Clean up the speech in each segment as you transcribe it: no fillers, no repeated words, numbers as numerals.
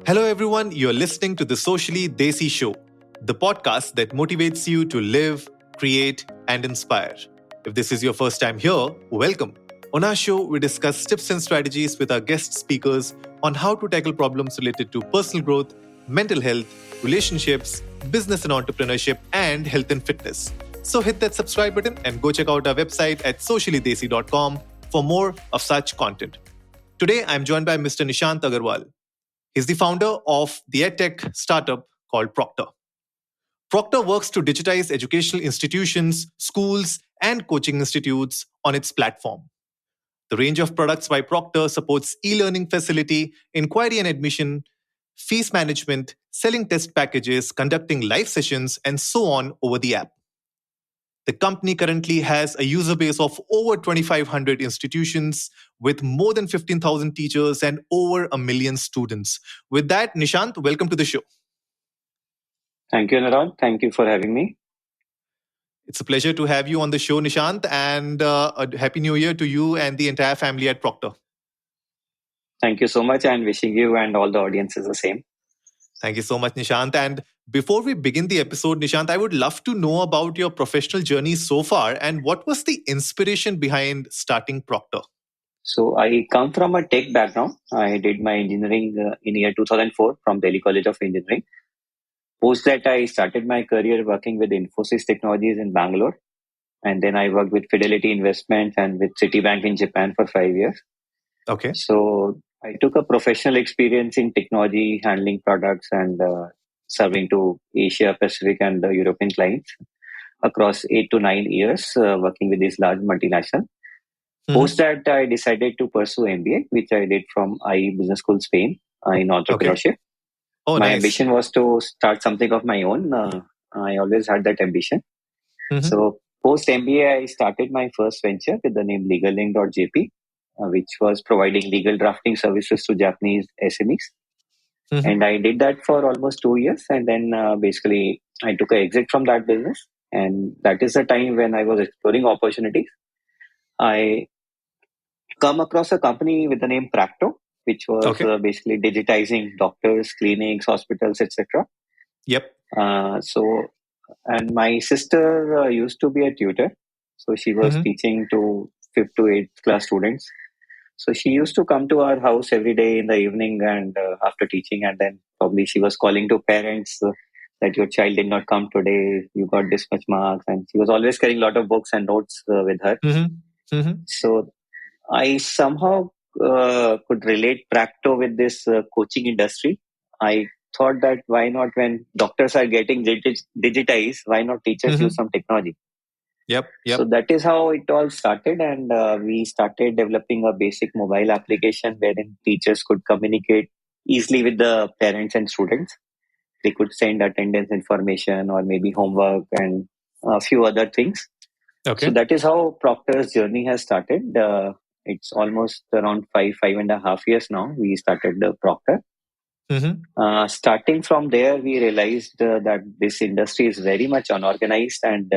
Hello, everyone. You're listening to the Socially Desi Show, the podcast that motivates you to live, create, and inspire. If this is your first time here, welcome. On our show, we discuss tips and strategies with our guest speakers on how to tackle problems related to personal growth, mental health, relationships, business and entrepreneurship, and health and fitness. So hit that subscribe button and go check out our website at sociallydesi.com for more of such content. Today, I'm joined by Mr. Nishant Agarwal. He's the founder of the edtech startup called Proctur. Proctur works to digitize educational institutions, schools, and coaching institutes on its platform. The range of products by Proctur supports e-learning facility, inquiry and admission, fees management, selling test packages, conducting live sessions, and so on over the app. The company currently has a user base of over 2,500 institutions with more than 15,000 teachers and over 1 million students. With that, Nishant, welcome to the show. Thank you, Niraj. Thank you for having me. It's a pleasure to have you on the show, Nishant, and a Happy New Year to you and the entire family at Proctur. Thank you so much, and wishing you and all the audiences the same. Thank you so much, Nishant. And before we begin the episode, Nishant, I would love to know about your professional journey so far and what was the inspiration behind starting Proctur? So I come from a tech background. I did my engineering in year 2004 from Delhi College of Engineering. Post that, I started my career working with Infosys Technologies in Bangalore. And then I worked with Fidelity Investments and with Citibank in Japan for 5 years. Okay. So I took a professional experience in technology, handling products and serving to Asia Pacific and the European clients across 8 to 9 years, working with this large multinational. Post that, I decided to pursue MBA, which I did from IE Business School, Spain, in entrepreneurship. Okay. Oh, my nice. ambition was to start something of my own. I always had that ambition. So post MBA, I started my first venture with the name legallink.jp, which was providing legal drafting services to Japanese SMEs. And I did that for almost 2 years. And then basically, I took an exit from that business. And that is the time when I was exploring opportunities. I come across a company with the name Proctur, which was basically digitizing doctors, clinics, hospitals, etc. Yep. And my sister used to be a tutor. So she was teaching to 5th to 8th class students. So she used to come to our house every day in the evening and after teaching. And then probably she was calling to parents that your child did not come today. You got this much marks. And she was always carrying a lot of books and notes with her. So I somehow could relate Proctur with this coaching industry. I thought that why not, when doctors are getting digitized, why not teachers use some technology? Yep. So that is how it all started, and we started developing a basic mobile application wherein teachers could communicate easily with the parents and students. They could send attendance information or maybe homework and a few other things. Okay. So that is how Proctur's journey has started. It's almost around 5.5 years now. We started the Proctur. Starting from there, we realized that this industry is very much unorganized and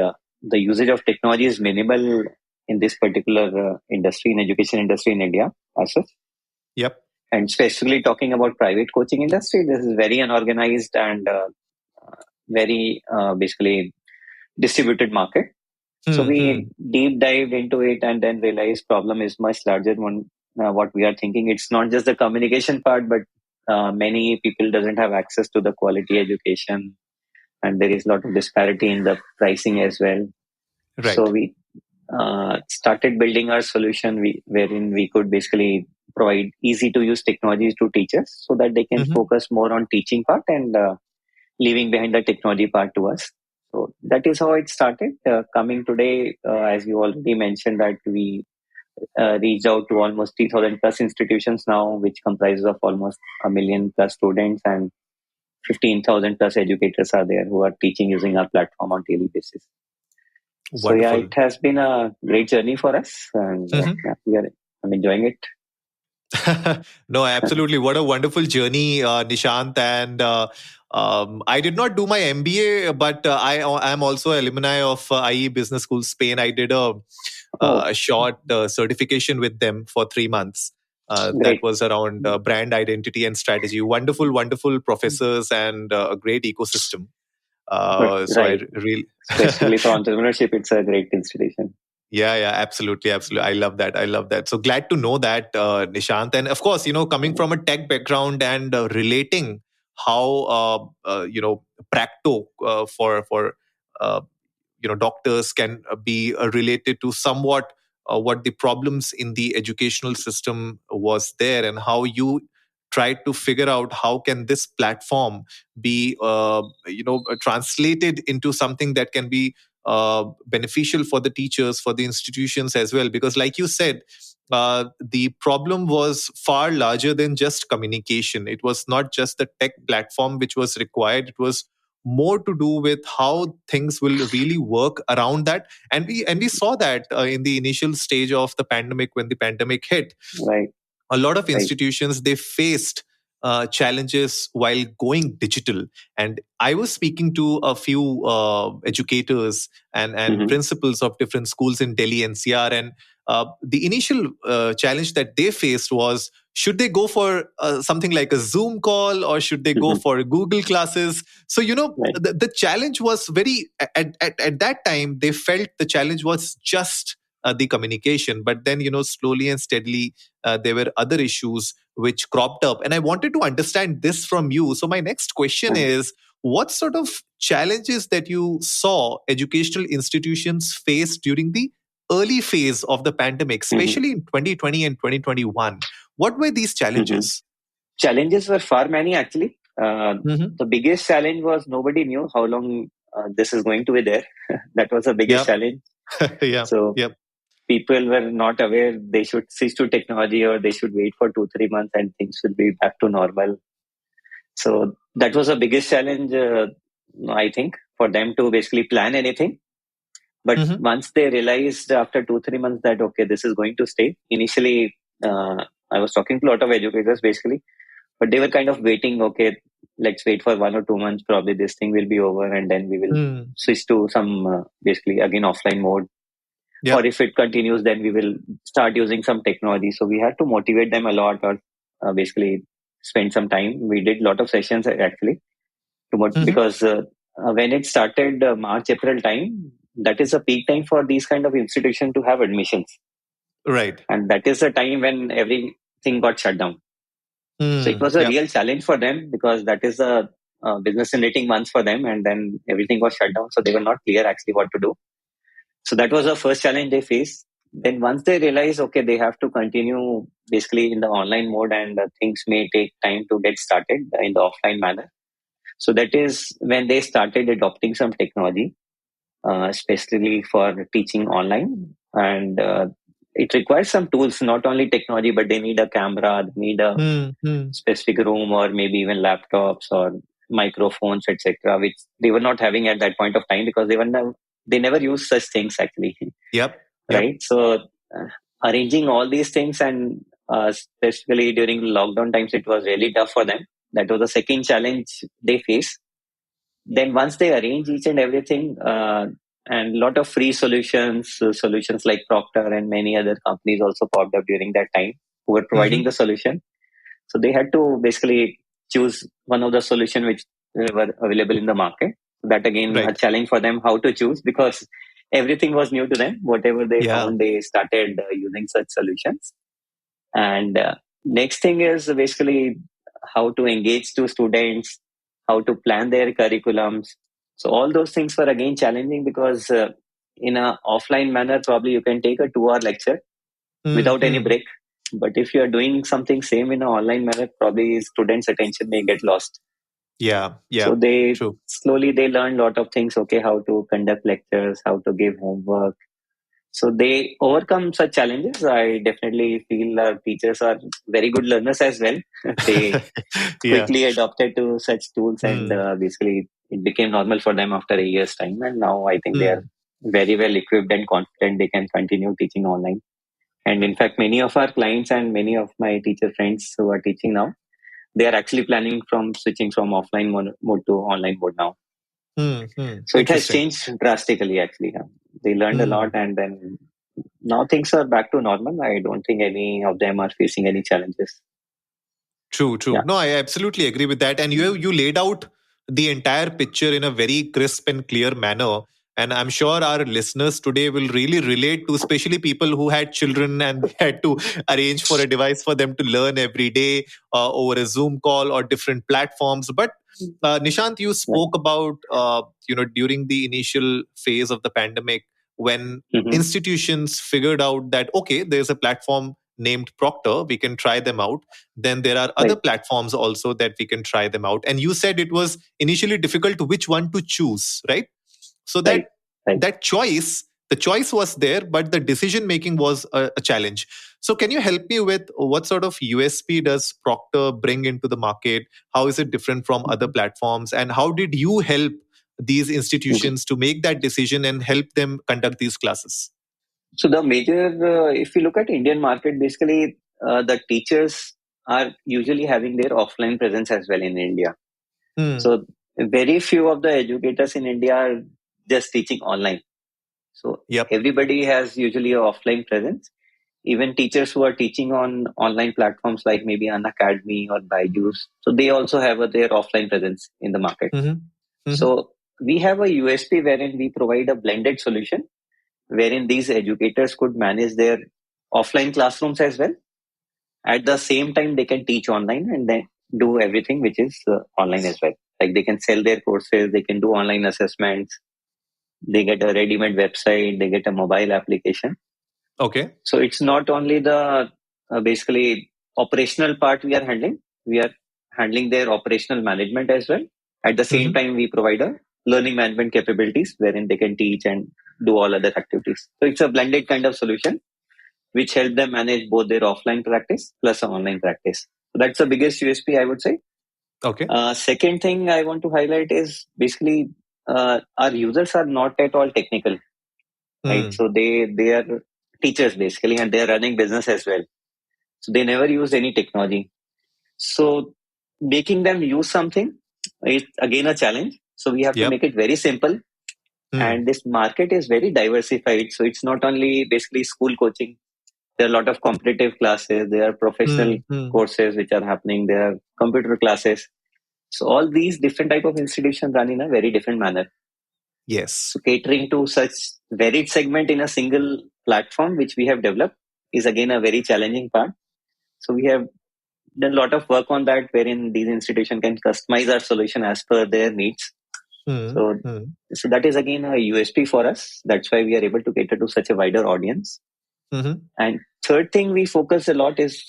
the usage of technology is minimal in this particular industry, in education industry in India as such. Yep. And specifically talking about private coaching industry, this is very unorganized and very basically distributed market. So we deep dived into it and then realized problem is much larger than what we are thinking. It's not just the communication part, but many people doesn't have access to the quality education, and there is a lot of disparity in the pricing as well. Right. So we started building our solution wherein we could basically provide easy to use technologies to teachers so that they can focus more on teaching part and leaving behind the technology part to us. So that is how it started. Coming today, as you already mentioned, that we reached out to almost 3,000 plus institutions now, which comprises of almost 1 million plus students, and 15,000 plus educators are there who are teaching using our platform on daily basis. Wonderful. So it has been a great journey for us, and I'm enjoying it. No, absolutely. What a wonderful journey, Nishant. And I did not do my MBA, but I am also alumni of IE Business School, Spain. I did a short certification with them for 3 months. That Great. was around brand identity and strategy. Wonderful, wonderful professors and a great ecosystem. But So I right, really, especially for entrepreneurship, it's a great institution. yeah, absolutely, absolutely. I love that. I love that. So glad to know that, Nishant. And of course, coming from a tech background and relating how, Practo for uh, doctors can be related to somewhat what the problems in the educational system was there, and how you tried to figure out how can this platform be translated into something that can be beneficial for the teachers, for the institutions as well. Because like you said, the problem was far larger than just communication. It was not just the tech platform which was required. It was more to do with how things will really work around that. And we saw that in the initial stage of the pandemic. When the pandemic hit, Right, a lot of right. institutions, they faced challenges while going digital. And I was speaking to a few educators and Mm-hmm. principals of different schools in Delhi NCR. And the initial challenge that they faced was, should they go for something like a Zoom call, or should they go Mm-hmm. for Google classes? So Right. the challenge was very, at that time they felt the challenge was just the communication. But then slowly and steadily there were other issues which cropped up. And I wanted to understand this from you. So my next question Uh, is, what sort of challenges that you saw educational institutions face during the early phase of the pandemic, mm-hmm. especially in 2020 and 2021? What were these Mm-hmm. challenges? Challenges were far many actually. Mm-hmm. The biggest challenge was nobody knew how long this is going to be there. That was the biggest Yep. challenge. Yeah. So Yep. people were not aware they should switch to technology, or they should wait for 2 3 months and things will be back to normal. So that was the biggest challenge, I think, for them to basically plan anything. But Mm-hmm. once they realized after 2 3 months that okay, this is going to stay. Initially, I was talking to a lot of educators basically, but they were kind of waiting. Okay, let's wait for 1 or 2 months. Probably this thing will be over, and then we will Mm. switch to some basically again offline mode. Or Yep. if it continues, then we will start using some technology. So we had to motivate them a lot, or basically spend some time. We did a lot of sessions actually Mm-hmm. because when it started March April time, that is a peak time for these kind of institutions to have admissions, Right. and that is the time when everything got shut down. So it Mm. was a Yep. real challenge for them because that is a business generating months for them, and then everything was shut down. So they were not clear actually what to do. So that was the first challenge they faced. Then once they realized, okay, they have to continue basically in the online mode, and things may take time to get started in the offline manner. So that is when they started adopting some technology, especially for teaching online. And it requires some tools, not only technology, but they need a camera, they need a Mm-hmm. specific room, or maybe even laptops or microphones, etc., which they were not having at that point of time because they never used such things actually. Yep. Yep. Right. So arranging all these things, and especially during lockdown times, it was really tough for them. That was the second challenge they faced. Then once they arrange each and everything, and a lot of free solutions, solutions like Proctor and many other companies also popped up during that time who were providing Mm-hmm. the solution. So they had to basically choose one of the solution which were available in the market. That again a Right. challenge for them how to choose because everything was new to them. Whatever they Yeah. found, they started using such solutions. And next thing is basically how to engage to students, how to plan their curriculums. So all those things were again challenging because in a offline manner, probably you can take a 2 hour lecture without any Mm-hmm. break. But if you are doing something same in an online manner, probably students' attention may get lost. Yeah. So Yeah. they True. slowly they learn a lot of things. Okay, how to conduct lectures, how to give homework, so they overcome such challenges. I definitely feel our teachers are very good learners as well. They Yeah. quickly adopted to such tools, and Mm. basically it became normal for them after a year's time. And now I think they are Mm. very well equipped and confident they can continue teaching online. And in fact, many of our clients and many of my teacher friends who are teaching now, they are actually planning from switching from offline mode to online mode now. Mm. Mm. So it has Interesting. changed drastically actually. They learned a lot, Mm. and then now things are back to normal. I don't think any of them are facing any challenges. True, true. Yeah. No, I absolutely agree with that. And you laid out the entire picture in a very crisp and clear manner. And I'm sure our listeners today will really relate to, especially people who had children and they had to arrange for a device for them to learn every day over a Zoom call or different platforms. But Nishant, you Right. spoke about during the initial phase of the pandemic when Mm-hmm. institutions figured out that okay, there's a platform named Proctor, we can try them out. Then there are other Right. platforms also that we can try them out. And you said it was initially difficult to which one to choose, right? So Right. that Right. that choice, the choice was there, but the decision making was a challenge. So can you help me with what sort of USP does Proctor bring into the market? How is it different from other platforms? And how did you help these Mhm. institutions to make that decision and help them conduct these classes? So the major, if you look at Indian market, basically the teachers are usually having their offline presence as well in India. Hmm. So very few of the educators in India are just teaching online. So Yep. everybody has usually a offline presence. Even teachers who are teaching on online platforms like maybe An Academy or Byju's, so they also have their offline presence in the market. Mm-hmm. Mm-hmm. So we have a USP wherein we provide a blended solution wherein these educators could manage their offline classrooms as well. At the same time, they can teach online and then do everything which is online as well. Like they can sell their courses, they can do online assessments, they get a ready-made website, they get a mobile application. Okay. So it's not only the basically operational part we are handling, we are handling their operational management as well. At the same Mm-hmm. time, we provide a learning management capabilities wherein they can teach and do all other activities. So it's a blended kind of solution which help them manage both their offline practice plus online practice. So that's the biggest USP, I would say. Okay. Second thing I want to highlight is basically our users are not at all technical, right? Hmm. So they are teachers basically, and they are running business as well. So they never use any technology. So making them use something is again a challenge. So we have to make Yep. it very simple. Hmm. And this market is very diversified. So it's not only basically school coaching. There are a lot of competitive classes. There are professional Hmm. Hmm. courses which are happening. There are computer classes. So all these different type of institutions run in a very different manner. Yes. So catering to such varied segment in a single platform which we have developed is again a very challenging part. So we have done a lot of work on that, wherein these institutions can customize our solution as per their needs. Hmm. So, Hmm. so that is again a USP for us. That's why we are able to cater to such a wider audience. Mm-hmm. And third thing we focus a lot is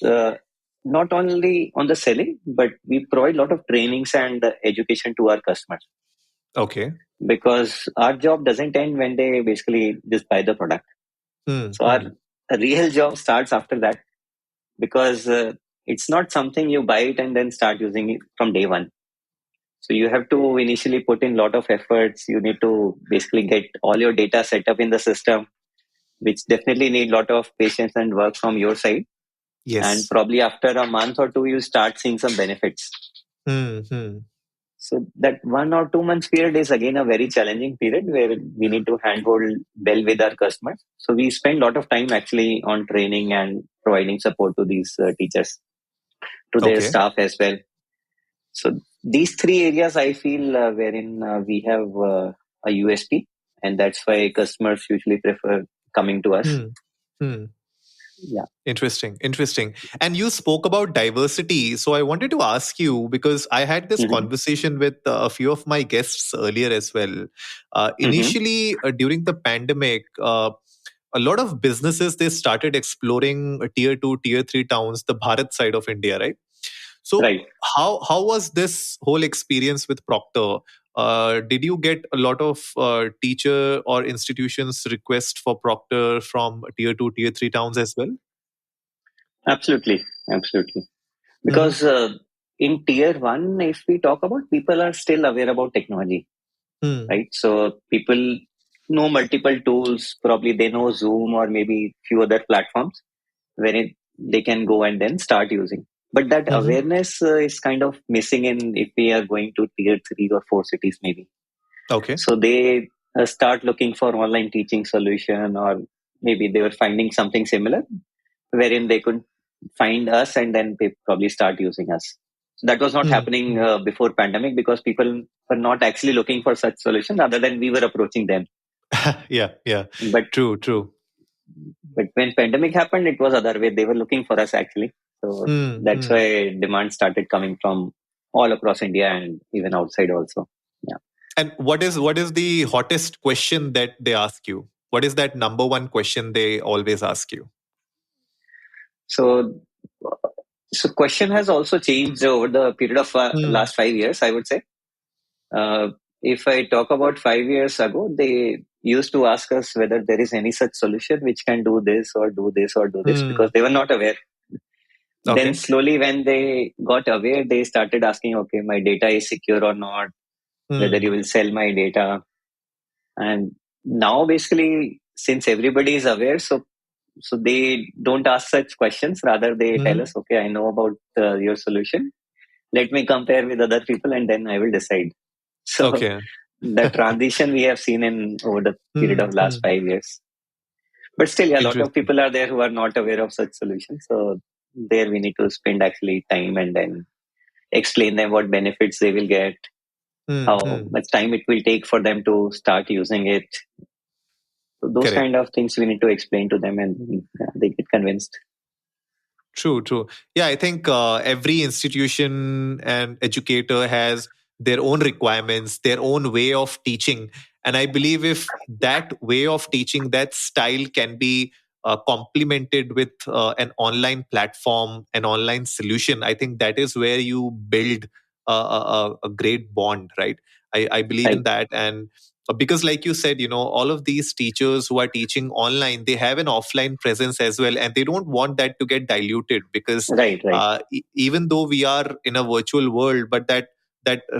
not only on the selling, but we provide a lot of trainings and education to our customers, Okay. because our job doesn't end when they basically just buy the product. Hmm. So our Hmm. real job starts after that, because it's not something you buy it and then start using it from day one. So you have to initially put in a lot of efforts. You need to basically get all your data set up in the system, which definitely need a lot of patience and work from your side. And Yes. probably after a month or two, you start seeing some benefits. Hmm. Hmm. So that 1 or 2 months period is again a very challenging period where we need to handhold well with our customers. So we spend a lot of time actually on training and providing support to these teachers, to their Okay. staff as well. So these three areas I feel wherein we have a USP, and that's why customers usually prefer coming to us. Hmm. Hmm. Yeah. Interesting. Interesting. And you spoke about diversity. So I wanted to ask you because I had this Mm-hmm. conversation with a few of my guests earlier as well. Mm-hmm. Initially, during the pandemic, a lot of businesses they started exploring tier 2 tier 3 towns, the Bharat side of India, right? So Right. how was this whole experience with Proctor? Did you get a lot of teacher or institutions request for Proctor from tier 2 tier 3 towns as well? Absolutely. Absolutely. Mm-hmm. Because in tier one, if we talk about, people are still aware about technology, Hmm. right? So people know multiple tools. Probably they know Zoom or maybe few other platforms wherein they can go and then start using. But that Mm-hmm. awareness is kind of missing in if we are going to tier 3 or 4 cities maybe. Okay. So they start looking for online teaching solution, or maybe they were finding something similar, wherein they could find us and then they probably start using us. So that was not happening before pandemic, because people were not actually looking for such solution other than we were approaching them. Yeah. But True. But when pandemic happened, it was other way. They were looking for us actually. So that's why demand started coming from all across India and even outside also. Yeah. And what is the hottest question that they ask you? What is that number one question they always ask you? So, question has also changed over the period of last 5 years, I would say. If I talk about 5 years ago, they used to ask us whether there is any such solution which can do this or do this or do this, because they were not aware. Okay. Then slowly when they got aware, they started asking, okay, my data is secure or not, whether you will sell my data. And now basically, since everybody is aware, so they don't ask such questions. Rather, they tell us, okay, I know about your solution. Let me compare with other people and then I will decide. So Okay. the transition we have seen in over the period of last 5 years. But still, a lot of people are there who are not aware of such solutions. So there we need to spend actually time and then explain them what benefits they will get, how much time it will take for them to start using it. So those Correct. kind of things we need to explain to them and they get convinced. True. Yeah, I think every institution and educator has their own requirements, their own way of teaching. And I believe if that way of teaching, that style can be complemented with an online platform, an online solution, I think that is where you build a great bond, right? I believe in that. And because like you said, all of these teachers who are teaching online, they have an offline presence as well, and they don't want that to get diluted, because Right. even though we are in a virtual world, but that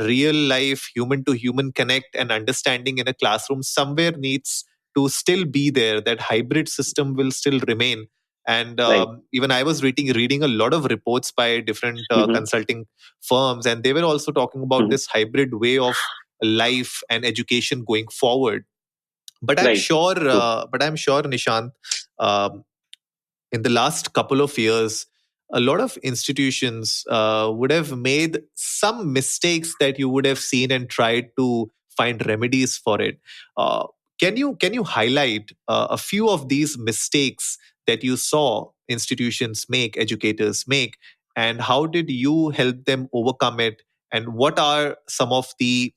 real life human to human connect and understanding in a classroom somewhere needs to still be there. That hybrid system will still remain. And even I was reading a lot of reports by different consulting firms, and they were also talking about this hybrid way of life and education going forward. But I'm sure, Nishant, um, in the last couple of years, a lot of institutions would have made some mistakes that you would have seen and tried to find remedies for it. Uh, can you highlight a few of these mistakes that you saw institutions make, educators make, and how did you help them overcome it? And what are some of the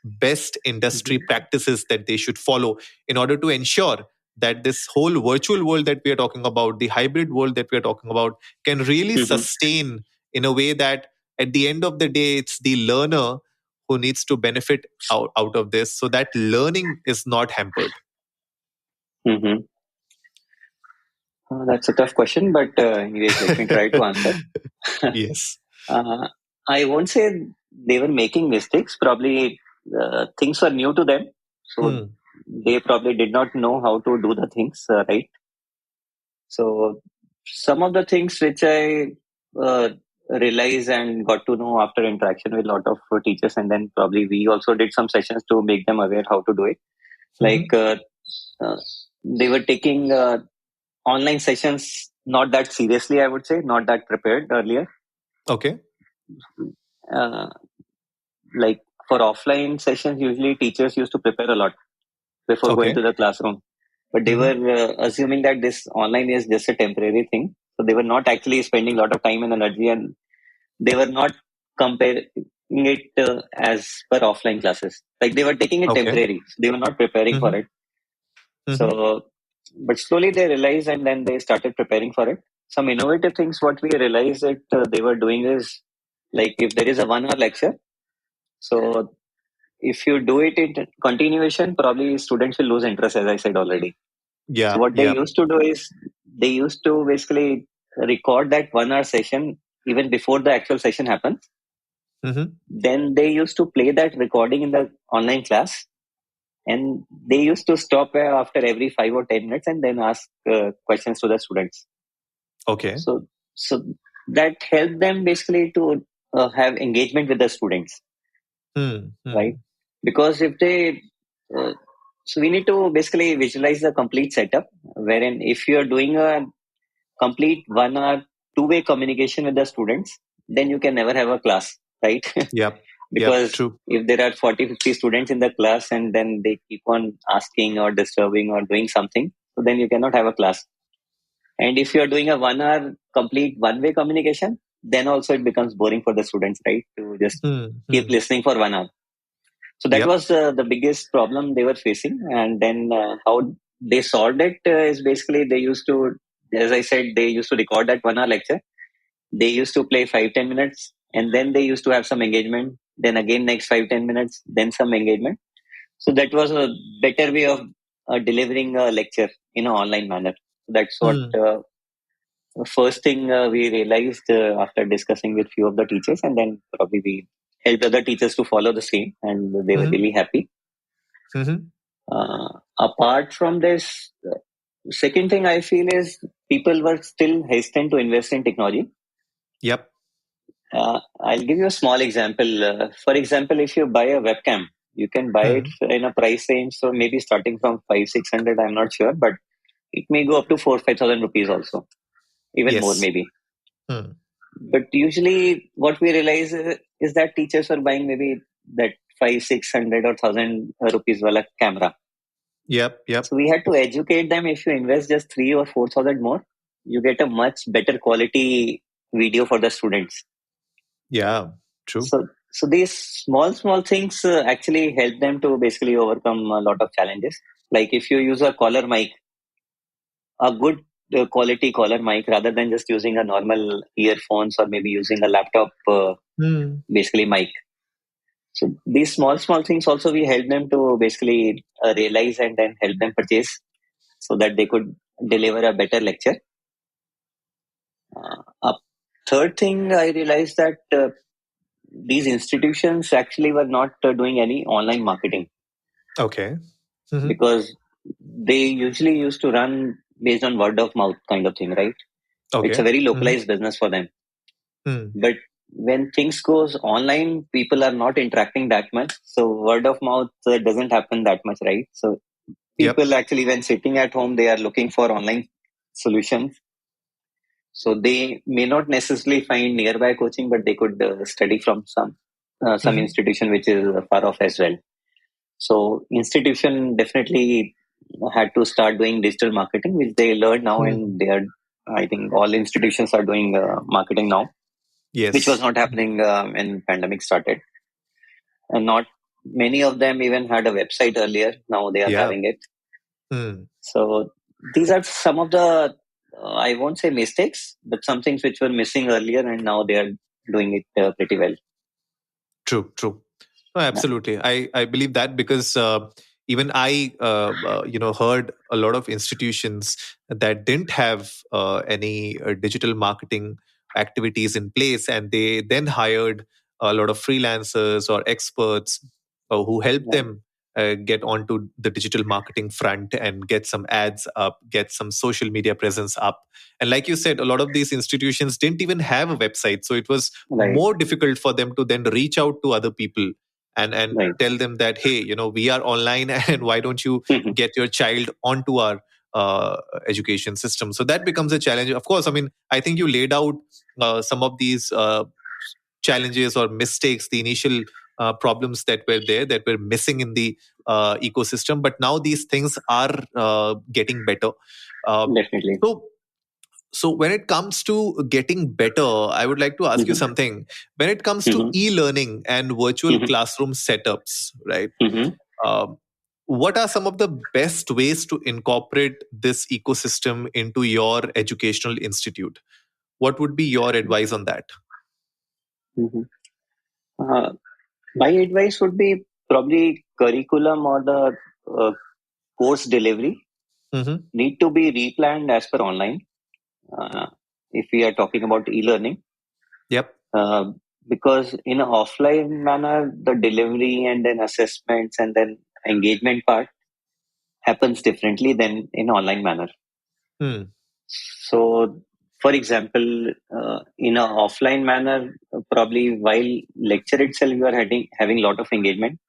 best industry practices that they should follow in order to ensure that this whole virtual world that we are talking about, the hybrid world that we are talking about, can really sustain in a way that at the end of the day, it's the learner who needs to benefit out of this, so that learning is not hampered? That's a tough question, but anyways, let me try to answer. Yes. I won't say they were making mistakes. Probably things were new to them. So they probably did not know how to do the things right. So some of the things which I uh, realized and got to know after interaction with a lot of teachers, and then probably we also did some sessions to make them aware how to do it. Like uh, they were taking online sessions not that seriously, I would say, not that prepared earlier. Okay. Uh, like for offline sessions, usually teachers used to prepare a lot before going to the classroom. But they were assuming that this online is just a temporary thing. So they were not actually spending a lot of time and energy, and they were not comparing it as per offline classes. Like they were taking it temporary. So they were not preparing for it. So, but slowly they realized and then they started preparing for it. Some innovative things, what we realized that they were doing is like if there is a 1 hour lecture, so if you do it in continuation, probably students will lose interest, as I said already. So what they used to do is they used to basically record that 1 hour session even before the actual session happens. Then they used to play that recording in the online class, and they used to stop after every 5 or 10 minutes and then ask questions to the students. Okay. So that helped them basically to have engagement with the students, right? Because if they So we need to basically visualize the complete setup, wherein if you are doing a complete 1 hour two-way communication with the students, then you can never have a class, right? Yep. Yep. Because True. if there are 40, 50 students in the class and then they keep on asking or disturbing or doing something, so then you cannot have a class. And if you are doing a 1 hour complete one-way communication, then also it becomes boring for the students, right? To just keep Hmm. listening for 1 hour. So that Yep. was the biggest problem they were facing. And then how they solved it is basically they used to, as I said, they used to record that 1 hour lecture. They used to play 5-10 minutes, and then they used to have some engagement. Then again, next 5-10 minutes, then some engagement. So that was a better way of delivering a lecture in an online manner. That's what Hmm. first thing we realized after discussing with few of the teachers, and then probably we helped other teachers to follow the same, and they were Hmm. really happy. Hmm. Apart from this, second thing I feel is people were still hesitant to invest in technology. Yep. I'll give you a small example. For example, if you buy a webcam, you can buy it Hmm. in a price range, so maybe starting from 500-600. I'm not sure, but it may go up to 4,000-5,000 rupees also, even more Yes. maybe. Hmm. But usually, what we realize is that teachers are buying maybe that 500-600 or 1,000 rupees wala camera. Yep. Yep. So we had to educate them. If you invest just 3 or 4,000 more, you get a much better quality video for the students. Yeah. True. So these small things actually help them to basically overcome a lot of challenges. Like if you use a collar mic, a good quality collar mic rather than just using a normal earphones or maybe using a laptop Hmm. basically mic. So these small things also we help them to basically realize and then help them purchase so that they could deliver a better lecture. A third thing I realized that these institutions actually were not doing any online marketing Okay. Hmm. because they usually used to run based on word of mouth kind of thing, right? It's a Okay. very Hmm. localized business for them. Hmm. But when things goes online, people are not interacting that much. So word of mouth doesn't happen that much, right? So Yep. people actually, when sitting at home, they are looking for online solutions. So they may not necessarily find nearby coaching, but they could study from some Hmm. institution which is far off as well. So institution definitely had to start doing digital marketing, which they learn now, Hmm. and they are. I think all institutions are doing marketing now, which was Yes. not happening when pandemic started, and not many of them even had a website earlier. Now they are Yeah. having it. Hmm. So these are some of the I won't say mistakes, but some things which were missing earlier, and now they are doing it pretty well. True. True. No, Yeah, absolutely. I believe that because even I heard a lot of institutions that didn't have any digital marketing activities in place, and they then hired a lot of freelancers or experts who helped right, them get onto the digital marketing front and get some ads up, get some social media presence up. And like you said, a lot of these institutions didn't even have a website, so it was right, more difficult for them to then reach out to other people and right. tell them that, hey, we are online and why don't you get your child onto our education system. So that becomes a challenge, of course. I mean, I think you laid out some of these challenges or mistakes, the initial problems that were there, that were missing in the ecosystem, but now these things are getting better. uh, Definitely. so so when it comes to getting better, I would like to ask you Mm-hmm. something. When it comes to Mm-hmm. e-learning and virtual Mm-hmm. classroom setups, right? Mm-hmm. Um, what are some of the best ways to incorporate this ecosystem into your educational institute? What would be your advice on that? Mm-hmm. Uh, my advice would be probably curriculum or the uh, course delivery Mm-hmm. need to be replanned as per online. Uh, if we are talking about e-learning, Yep. uh, because in an offline manner, the delivery and then assessments and then engagement part happens differently than in online manner. Hmm. So, for example, in an offline manner, probably while lecture itself, you are having a lot of engagement,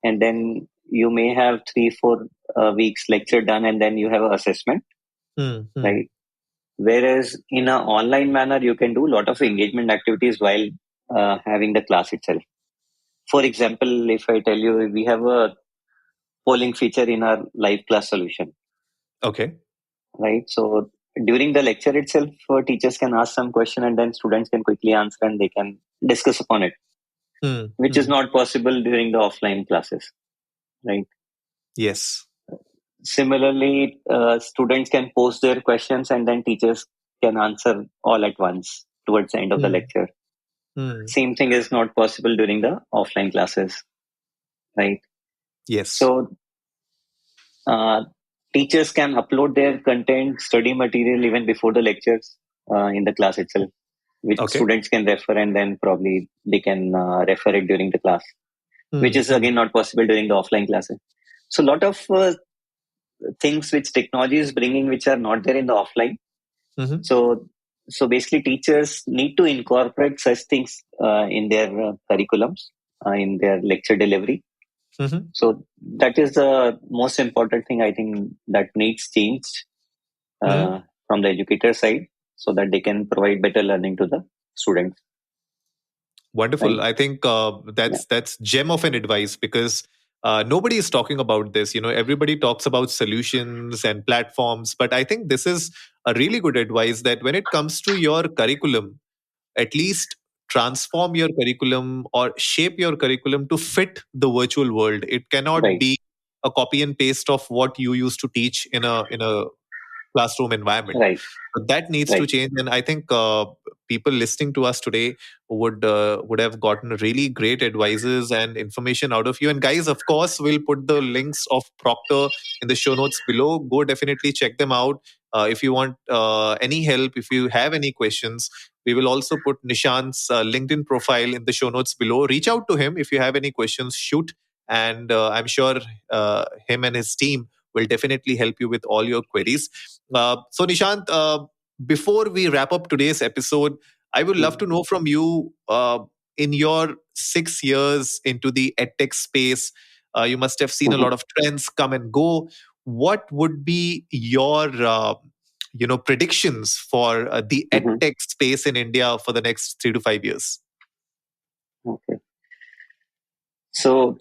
and then you may have 3-4 weeks lecture done, and then you have an assessment, Hmm. right? Whereas in an online manner, you can do a lot of engagement activities while having the class itself. For example, if I tell you, we have a polling feature in our live class solution, Okay. right? So during the lecture itself, teachers can ask some question and then students can quickly answer and they can discuss upon it, which is Hmm. not possible during the offline classes, right? Yes. Similarly, students can post their questions and then teachers can answer all at once towards the end of the Hmm. lecture. Hmm. Same thing is not possible during the offline classes, right? Yes. So uh, teachers can upload their content, study material even before the lectures in the class itself, which Okay. students can refer and then probably they can refer it during the class, which is Hmm. again not possible during the offline classes. So a lot of things which technology is bringing which are not there in the offline. Hmm. So basically, teachers need to incorporate such things in their curriculums, in their lecture delivery. Hmm. So that is the most important thing I think that needs change Hmm. from the educator side, so that they can provide better learning to the students. Wonderful. Right? I think Yeah. that's gem of an advice because nobody is talking about this. Everybody talks about solutions and platforms, but I think this is a really good advice that when it comes to your curriculum, at least transform your curriculum or shape your curriculum to fit the virtual world. It cannot Right. be a copy and paste of what you used to teach in a classroom environment. Right. But that needs to Right. change, and I think people listening to us today would have gotten really great advices and information out of you. And guys, of course, we'll put the links of Proctor in the show notes below. Go definitely check them out. If you want any help, if you have any questions, we will also put Nishant's LinkedIn profile in the show notes below. Reach out to him if you have any questions. Shoot, and I'm sure him and his team will definitely help you with all your queries. So, Nishant, before we wrap up today's episode, I would love to know from you in your 6 years into the edtech space, you must have seen a Mm-hmm. lot of trends come and go. What would be your predictions for the Mm-hmm. edtech space in India for the next 3 to 5 years? Okay. So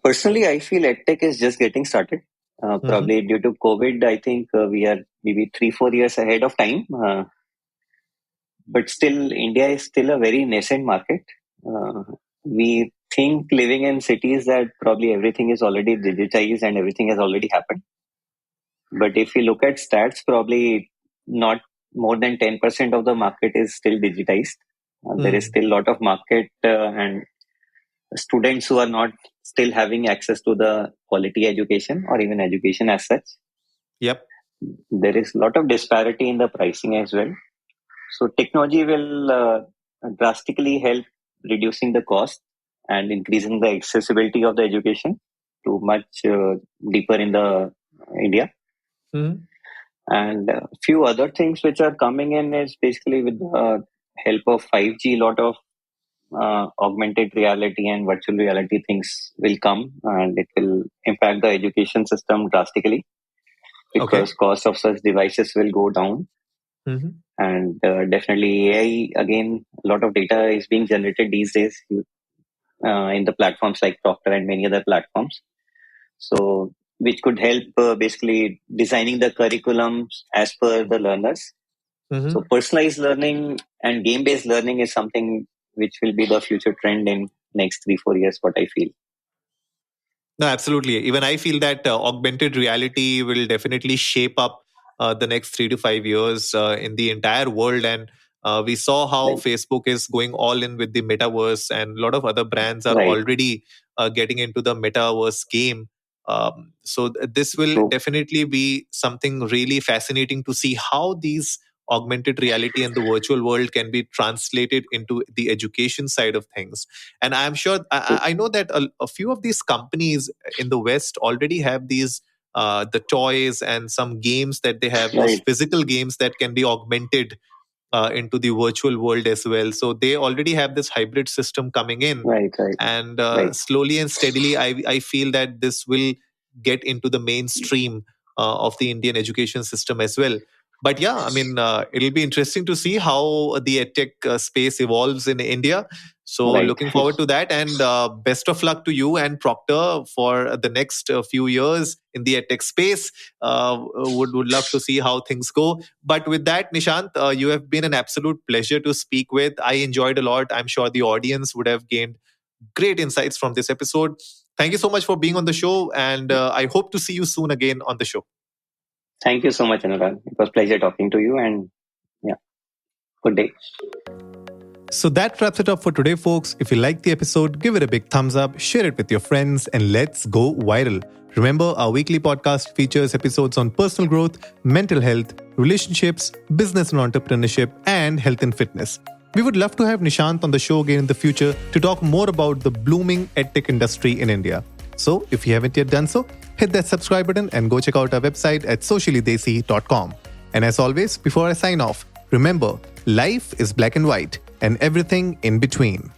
personally, I feel EdTech is just getting started. Hmm. Probably due to COVID, I think we are maybe 3-4 years ahead of time. But still, India is still a very nascent market. Uh, we think living in cities that probably everything is already digitized and everything has already happened. But if you look at stats, probably not more than 10% of the market is still digitized. There is Hmm. still a lot of market and students who are not still having access to the quality education or even education as such. Yep. There is a lot of disparity in the pricing as well. So technology will drastically help reducing the cost and increasing the accessibility of the education to much deeper in the India. Hmm. And a few other things which are coming in is basically with the help of 5G, lot of augmented reality and virtual reality things will come, and it will impact the education system drastically Okay. because cost of such devices will go down. Hmm. And definitely AI, again, a lot of data is being generated these days in the platforms like Proctor and many other platforms, so which could help basically designing the curriculums as per the learners. So Hmm. personalized learning and game based learning is something which will be the future trend in next 3-4 years, what I feel. No, absolutely. Even I feel that augmented reality will definitely shape up the next 3 to 5 years in the entire world. And we saw how Right. Facebook is going all in with the metaverse, and a lot of other brands are Right. already getting into the metaverse game. This will True. definitely be something really fascinating to see how these augmented reality and the virtual world can be translated into the education side of things. And I'm sure True. I know that a few of these companies in the West already have these the toys and some games that they have, those Right. physical games that can be augmented into the virtual world as well. So they already have this hybrid system coming in. Right. And Right. slowly and steadily, I feel that this will get into the mainstream of the Indian education system as well. But yeah, I mean, it'll be interesting to see how the edtech space evolves in India. So Right. looking forward to that. And best of luck to you and Proctor for the next few years in the edtech space. Would love to see how things go. But with that, Nishant, you have been an absolute pleasure to speak with. I enjoyed a lot. I'm sure the audience would have gained great insights from this episode. Thank you so much for being on the show. And I hope to see you soon again on the show. Thank you so much, Anurag. It was a pleasure talking to you, and yeah, good day. So that wraps it up for today, folks. If you liked the episode, give it a big thumbs up, share it with your friends, and let's go viral. Remember, our weekly podcast features episodes on personal growth, mental health, relationships, business and entrepreneurship, and health and fitness. We would love to have Nishant on the show again in the future to talk more about the blooming edtech industry in India. So if you haven't yet done so, hit that subscribe button and go check out our website at sociallydesi.com. And as always, before I sign off, remember, life is black and white and everything in between.